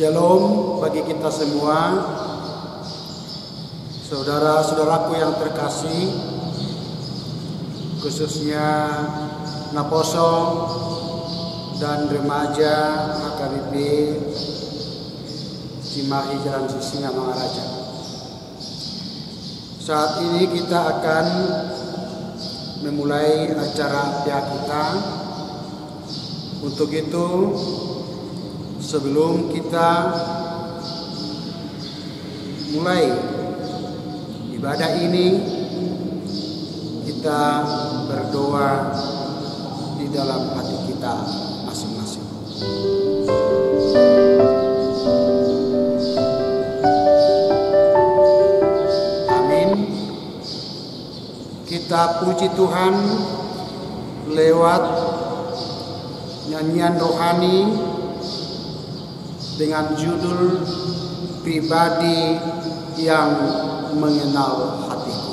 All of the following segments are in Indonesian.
Shalom bagi kita semua, saudara-saudaraku yang terkasih, khususnya Naposo dan remaja HKBP Cimahi Jalan Sisinga Mangaraja. Saat ini kita akan memulai acara PA kita. Untuk itu, sebelum kita mulai ibadah ini, kita berdoa di dalam hati kita masing-masing. Amin. Kita puji Tuhan lewat nyanyian rohani dengan judul Pribadi yang Mengenal Hatiku.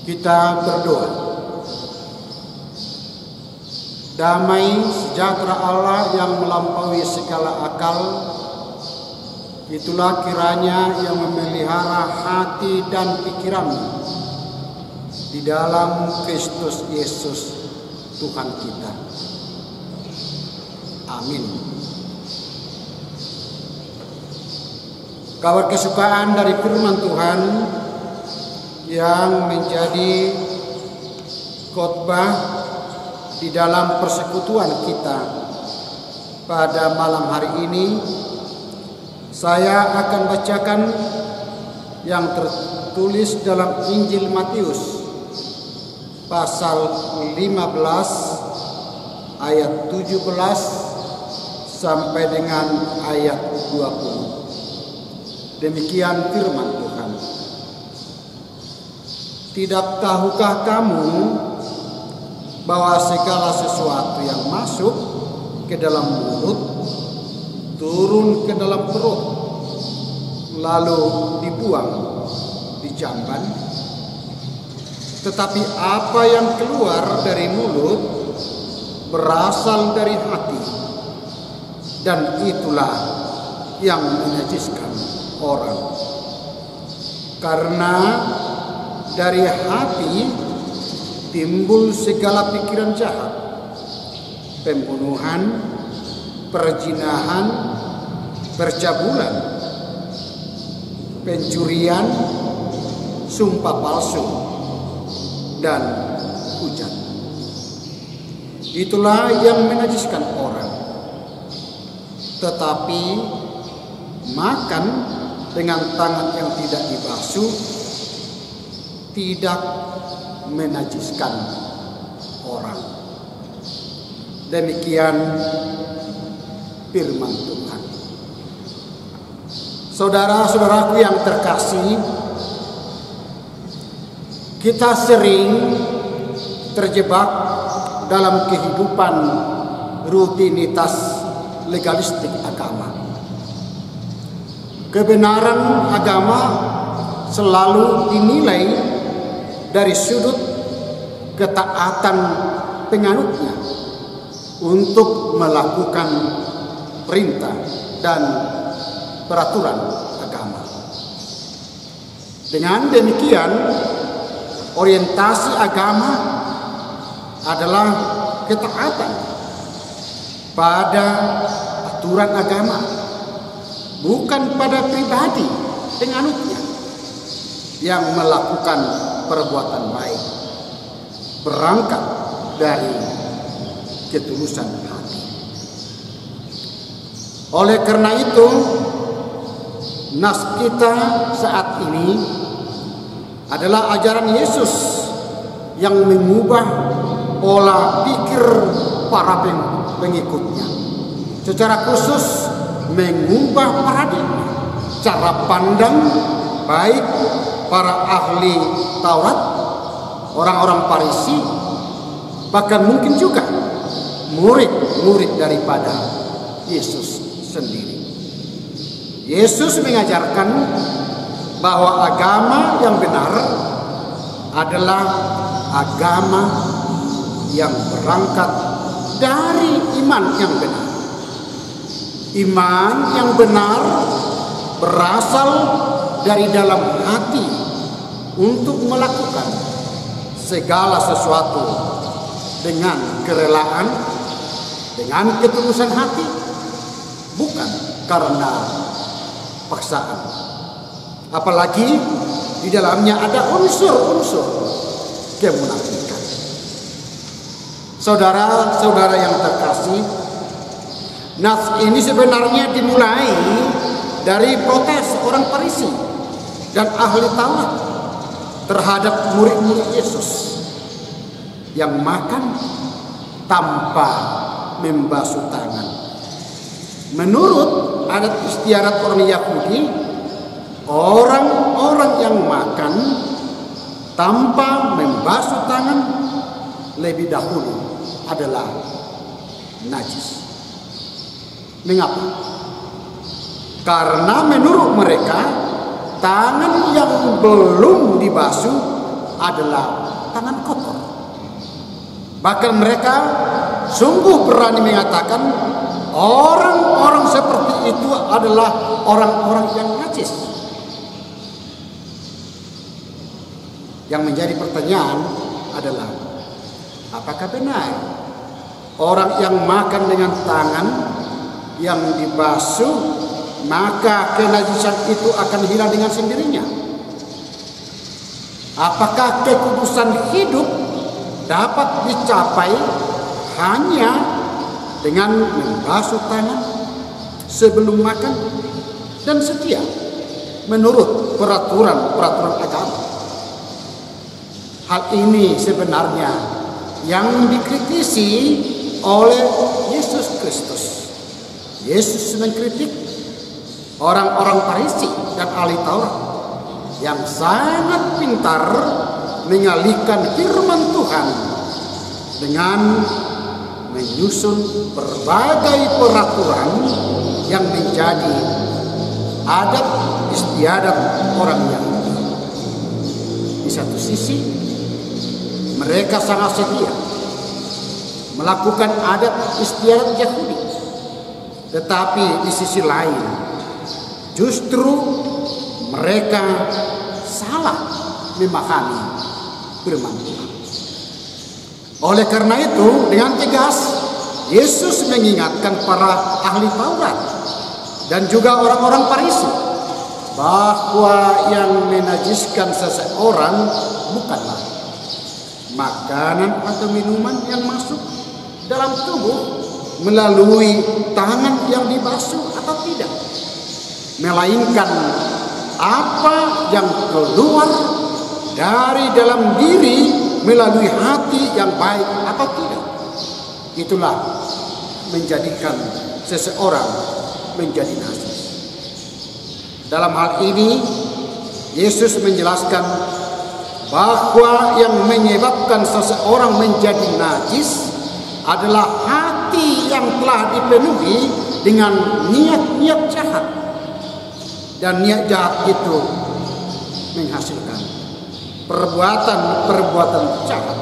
Kita berdoa. Damai sejahtera Allah yang melampaui segala akal, itulah kiranya yang memelihara hati dan pikiranmu di dalam Kristus Yesus Tuhan kita. Amin. Kabar kesukaan dari firman Tuhan yang menjadi khotbah di dalam persekutuan kita pada malam hari ini, saya akan bacakan yang tertulis dalam Injil Matius pasal 15 ayat 17 sampai dengan ayat 20. Demikian firman Tuhan. Tidak tahukah kamu bahwa segala sesuatu yang masuk ke dalam mulut turun ke dalam perut, lalu dibuang di jamban? Tetapi apa yang keluar dari mulut berasal dari hati, dan itulah yang menajiskan orang. Karena dari hati timbul segala pikiran jahat, pembunuhan, perzinahan, percabulan, pencurian, sumpah palsu, dan hujat. Itulah yang menajiskan orang. Tetapi makan dengan tangan yang tidak dibasuh tidak menajiskan orang. Demikian firman Tuhan. Saudara-saudaraku yang terkasih, kita sering terjebak dalam kehidupan rutinitas legalistik agama. Kebenaran agama selalu dinilai dari sudut ketaatan penganutnya untuk melakukan perintah dan peraturan agama. Dengan demikian, orientasi agama adalah ketaatan pada aturan agama, bukan pada pribadi penganutnya yang melakukan perbuatan baik berangkat dari ketulusan hati. Oleh karena itu, nas kita saat ini adalah ajaran Yesus yang mengubah pola pikir para pengikutnya. Secara khusus mengubah paradigma cara pandang baik para ahli Taurat, orang-orang Farisi, bahkan mungkin juga murid-murid daripada Yesus sendiri. Yesus mengajarkan bahwa agama yang benar adalah agama yang berangkat dari iman yang benar. Iman yang benar berasal dari dalam hati untuk melakukan segala sesuatu dengan kerelaan, dengan ketulusan hati, bukan karena paksaan. Apalagi di dalamnya ada unsur-unsur kemunafikan. Saudara-saudara yang terkasih, nas ini sebenarnya dimulai dari protes orang Farisi dan ahli Taurat terhadap murid-murid Yesus yang makan tanpa membasuh tangan. Menurut adat istiadat orang Yahudi, orang-orang yang makan tanpa membasuh tangan lebih dahulu adalah najis. Mengapa? Karena menurut mereka tangan yang belum dibasuh adalah tangan kotor. Bahkan mereka sungguh berani mengatakan orang-orang seperti itu adalah orang-orang yang najis. Yang menjadi pertanyaan adalah, apakah benar orang yang makan dengan tangan yang dibasuh, maka kenajisan itu akan hilang dengan sendirinya? Apakah kekudusan hidup dapat dicapai hanya dengan membasuh tangan sebelum makan dan setia menurut peraturan agama? Hal ini sebenarnya yang dikritisi oleh Yesus Kristus. Yesus mengkritik orang-orang Farisi dan ahli Taurat yang sangat pintar mengalihkan firman Tuhan dengan menyusun berbagai peraturan yang menjadi adat istiadat orang Yahudi. Di satu sisi, mereka sangat setia melakukan adat istiadat Yahudi, tetapi di sisi lain justru mereka salah memahami firman Tuhan. Oleh karena itu, dengan tegas Yesus mengingatkan para ahli Taurat dan juga orang-orang Farisi bahwa yang menajiskan seseorang bukanlah makanan atau minuman yang masuk dalam tubuh melalui tangan yang dibasuh atau tidak, melainkan apa yang keluar dari dalam diri melalui hati yang baik atau tidak. Itulah menjadikan seseorang menjadi najis. Dalam hal ini Yesus menjelaskan bahwa yang menyebabkan seseorang menjadi najis adalah hati yang telah dipenuhi dengan niat-niat jahat. Dan niat jahat itu menghasilkan perbuatan-perbuatan jahat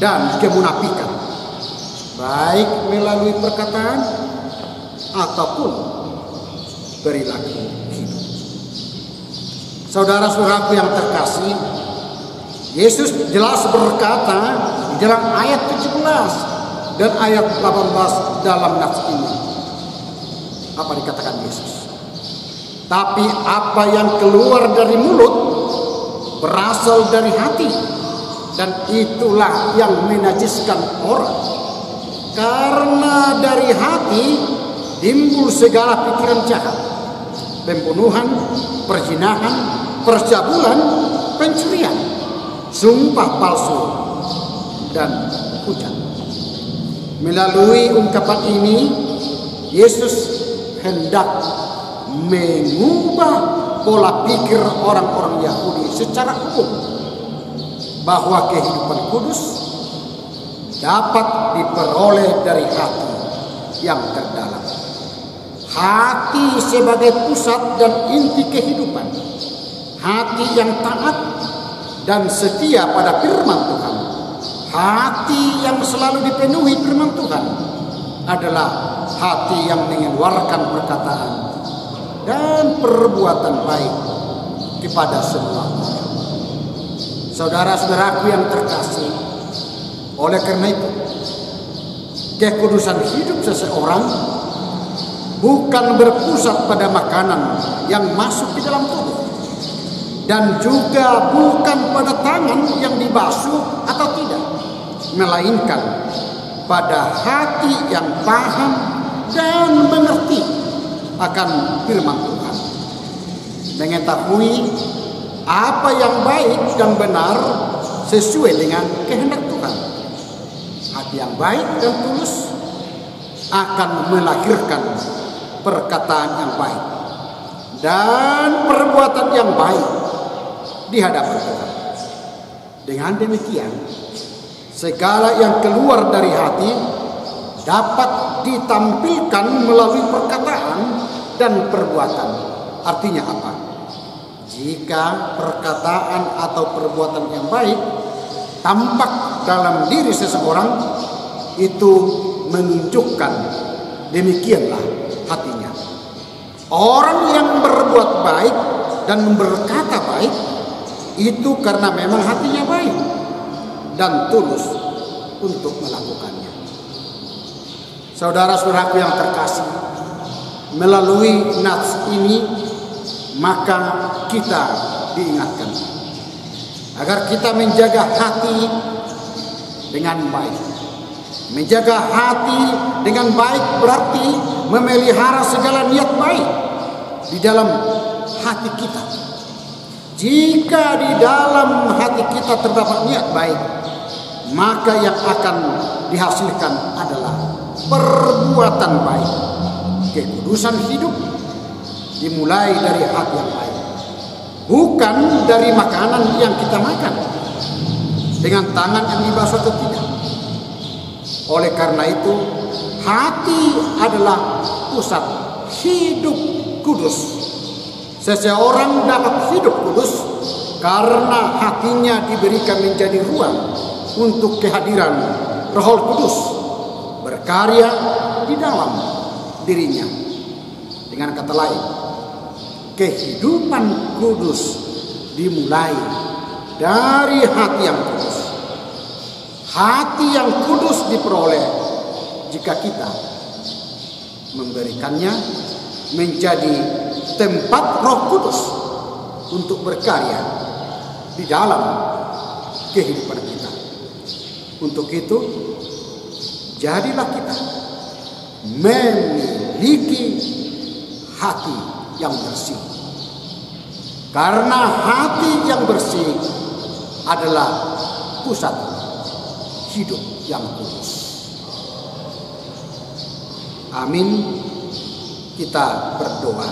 dan kemunafikan, baik melalui perkataan ataupun perilaku hidup. Saudara-saudaraku yang terkasih, Yesus jelas berkata di dalam ayat 17 dan ayat 18 dalam nats ini. Apa dikatakan Yesus? Tapi apa yang keluar dari mulut berasal dari hati, dan itulah yang menajiskan orang. Karena dari hati timbul segala pikiran jahat, pembunuhan, perzinahan, percabulan, pencurian, sumpah palsu, dan hujat. Melalui ungkapan ini, Yesus hendak mengubah pola pikir orang-orang Yahudi secara umum bahwa kehidupan kudus dapat diperoleh dari hati yang terdalam. Hati sebagai pusat dan inti kehidupan, hati yang taat dan setia pada firman Tuhan, hati yang selalu dipenuhi firman Tuhan adalah hati yang mengeluarkan perkataan dan perbuatan baik kepada semua orang. Saudara-saudaraku yang terkasih, oleh karena itu kekudusan hidup seseorang bukan berpusat pada makanan yang masuk di dalam tubuh, dan juga bukan pada tangan yang dibasuh atau tidak, melainkan pada hati yang paham dan mengerti akan firman Tuhan, mengetahui apa yang baik dan benar sesuai dengan kehendak Tuhan. Hati yang baik dan tulus akan melahirkan perkataan yang baik dan perbuatan yang baik di hadapan Tuhan. Dengan demikian, segala yang keluar dari hati dapat ditampilkan melalui perkataan dan perbuatan. Artinya apa? Jika perkataan atau perbuatan yang baik tampak dalam diri seseorang, itu menunjukkan demikianlah hatinya. Orang yang berbuat baik dan berkata baik itu karena memang hatinya baik dan tulus untuk melakukannya. Saudara-saudaraku yang terkasih, melalui nats ini maka kita diingatkan agar kita menjaga hati dengan baik. Menjaga hati dengan baik berarti memelihara segala niat baik di dalam hati kita. Jika di dalam hati kita terdapat niat baik, maka yang akan dihasilkan adalah perbuatan baik. Kekudusan hidup dimulai dari hati yang baik, bukan dari makanan yang kita makan dengan tangan yang dibasuh atau tidak. Oleh karena itu, hati adalah pusat hidup kudus. Seseorang dapat hidup kudus karena hatinya diberikan menjadi ruang untuk kehadiran Roh Kudus berkarya di dalam dirinya. Dengan kata lain, kehidupan kudus dimulai dari hati yang kudus. Hati yang kudus diperoleh jika kita memberikannya menjadi tempat Roh Kudus untuk berkarya di dalam kehidupan kita. Untuk itu, jadilah kita memiliki hati yang bersih. Karena hati yang bersih adalah pusat hidup yang kudus. Amin. Kita berdoa.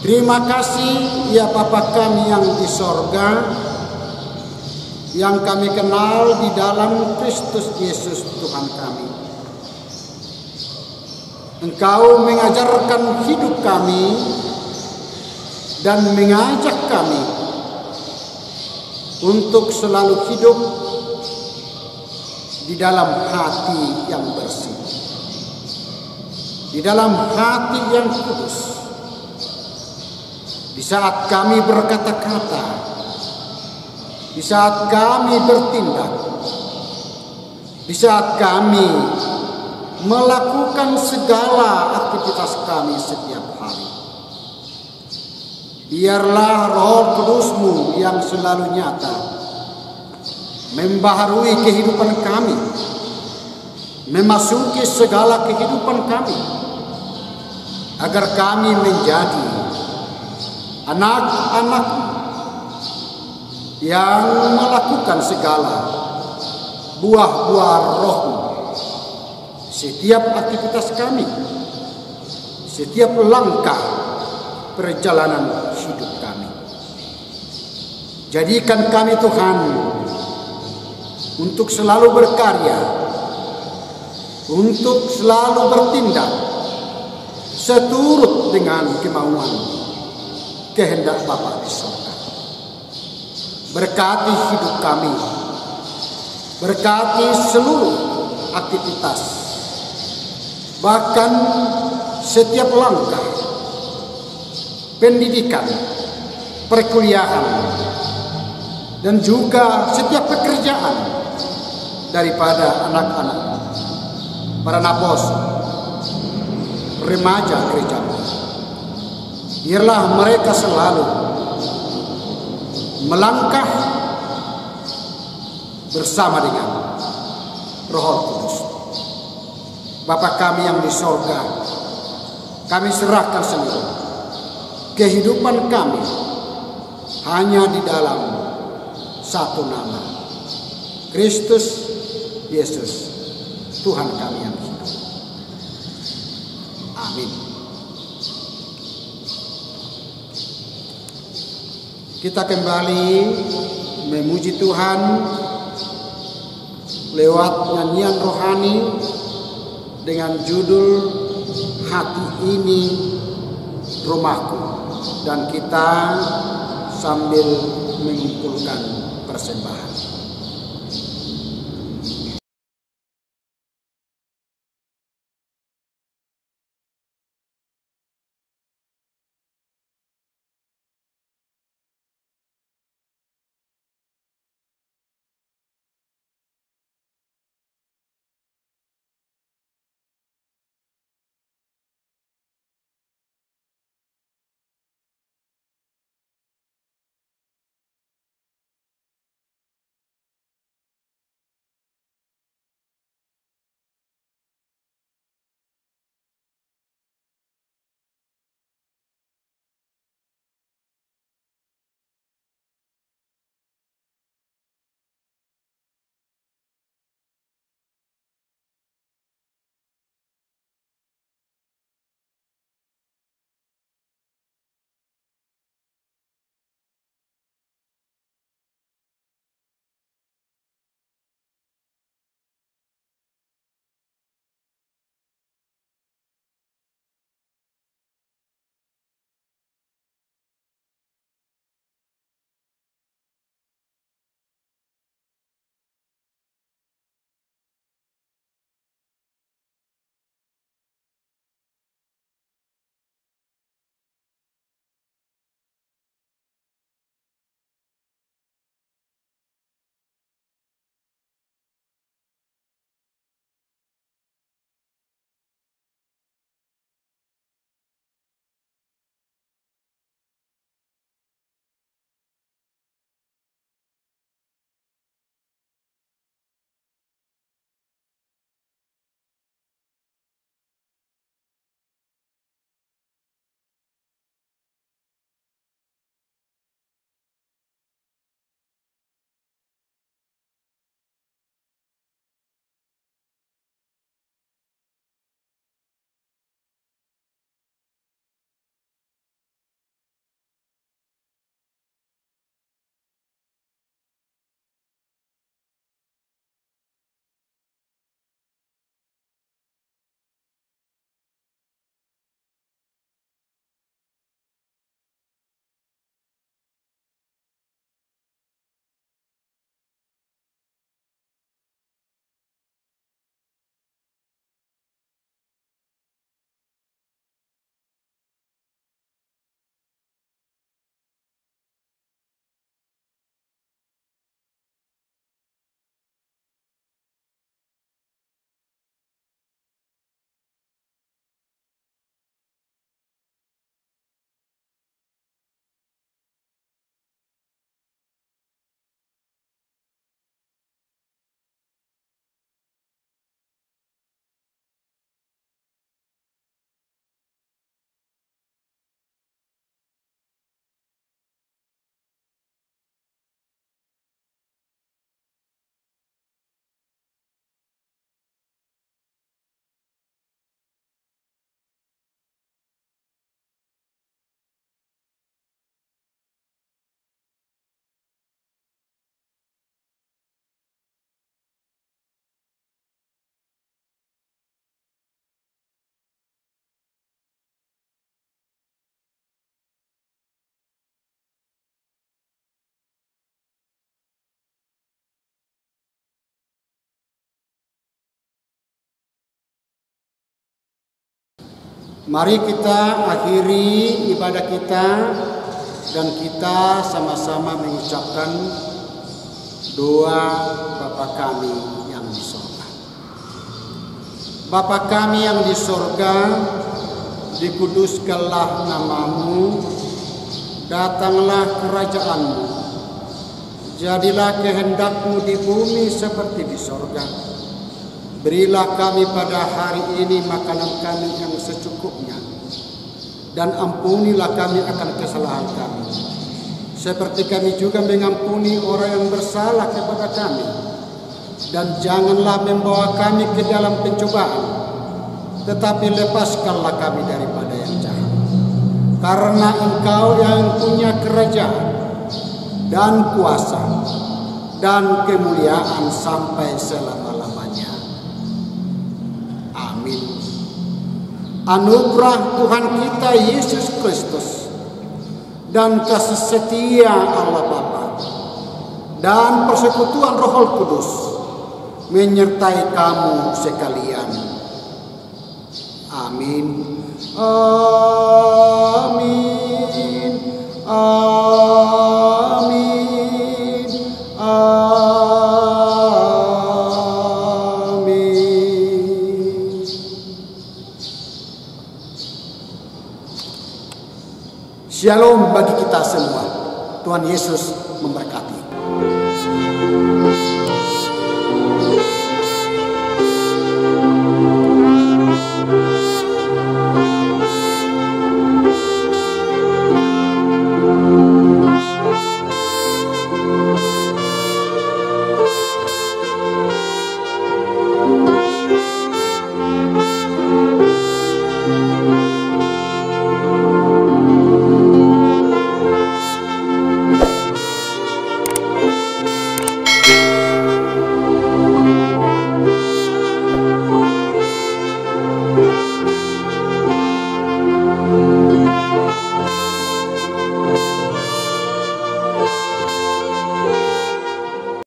Terima kasih ya Bapa kami yang di sorga, yang kami kenal di dalam Kristus Yesus Tuhan kami. Engkau mengajarkan hidup kami dan mengajak kami untuk selalu hidup di dalam hati yang bersih, di dalam hati yang kudus. Di saat kami berkata-kata, di saat kami bertindak, di saat kami melakukan segala aktivitas kami setiap hari, biarlah Roh Kudus-Mu yang selalu nyata membaharui kehidupan kami, memasuki segala kehidupan kami, agar kami menjadi anak-anak yang melakukan segala buah-buah Roh-Mu. Setiap aktivitas kami, setiap langkah perjalanan hidup kami. Jadikan kami Tuhan untuk selalu berkarya, untuk selalu bertindak seturut dengan kemauan kehendak Bapa di surga. Berkati hidup kami, berkati seluruh aktivitas, bahkan setiap langkah pendidikan, perkuliahan, dan juga setiap pekerjaan daripada anak-anak, para napos, remaja gereja. Biarlah mereka selalu melangkah bersama dengan Roh Kudus. Bapa kami yang di sorga, kami serahkan seluruh kehidupan kami hanya di dalam satu nama, Kristus Yesus, Tuhan kami yang hidup. Amin. Kita kembali memuji Tuhan lewat nyanyian rohani dengan judul Hati Ini Rumahku. dan kita sambil mengumpulkan persembahan. Mari kita akhiri ibadah kita dan kita sama-sama mengucapkan doa Bapa kami yang di sorga. Bapa kami yang di sorga, dikuduskanlah namamu, datanglah kerajaanmu, jadilah kehendakmu di bumi seperti di sorga. Berilah kami pada hari ini makanan kami yang secukupnya, dan ampunilah kami akan kesalahan kami, seperti kami juga mengampuni orang yang bersalah kepada kami. Dan janganlah membawa kami ke dalam pencobaan, tetapi lepaskanlah kami daripada yang jahat. Karena Engkau yang punya kerajaan dan kuasa dan kemuliaan sampai selama-lamanya. Amin. Anugerah Tuhan kita Yesus Kristus, dan kasih setia Allah Bapa dan persekutuan Roh Kudus menyertai kamu sekalian. Amin. Amin. Amin. Amin. Shalom bagi kita semua. Tuhan Yesus memberkati.